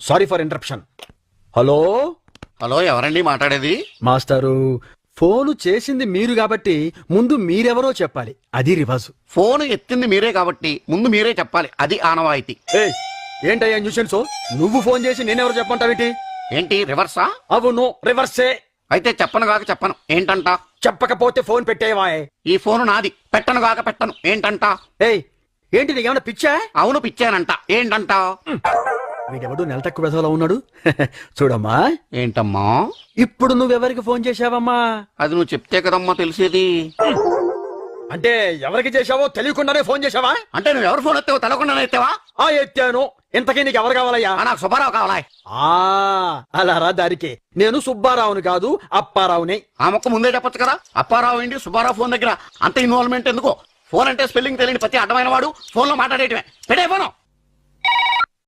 Sorry for interruption. Hello hello, ఎవరండి మాట్లాడేది? మాస్టారు, ఫోను చేసింది మీరు కాబట్టి ముందు మీరెవరో చెప్పాలి, అది రివర్స్. ఫోన్ ఎత్తింది మీరే కాబట్టి ముందు మీరే చెప్పాలి, అది ఆనవాయితీ. ఏయ్, ఏంటయ్యా న్యూసెన్స్? నువ్వు ఫోన్ చేసి నేనెవరో చెప్పంటావేంటి? ఏంటి రివర్సా? అవును, రివర్సే. అయితే చెప్పను గాక చెప్పను, ఏంటంట? చెప్పకపోతే ఫోన్ పెట్టేవాయ్. ఈ ఫోను నాది, పెట్టను గాక పెట్టను, ఏంటంట? ఏయ్, ఏంటి నీకేమన్నా పిచ్చా? అవును పిచ్చానంట, ఏంటంట? వీడెవడు నెల తక్కువ వెధవలా ఉన్నాడు. చూడమ్మా, ఏంటమ్మా? ఇప్పుడు నువ్వెవరికి ఫోన్ చేశావమ్మా? అది నువ్వు చెప్తే కదమ్మా తెలిసేది. అంటే ఎవరికి చేశావో తెలియకుండానే ఫోన్ చేశావా? అంటే నువ్వు ఎవరు ఫోన్ ఎత్తావో తెలవకుండానే ఎత్తావా? ఎత్తాను. ఇంతకీ నీకు ఎవరు కావాలయ్యా? నాకు సుబ్బారావు కావాలా? అలా రా దారికి. నేను సుబ్బారావుని కాదు, అప్పారావుని. ఆ మొక్క ముందే చెప్పొచ్చు కదా. అప్పారావు ఏంటి సుబ్బారావు ఫోన్ దగ్గర అంత ఇన్వాల్వ్మెంట్ ఎందుకు? ఫోన్ అంటే స్పెల్లింగ్ తెలియని ప్రతి అడ్డమైన వాడు ఫోన్ లో మాట్లాడేయటమే. పెట్టే ఫోను.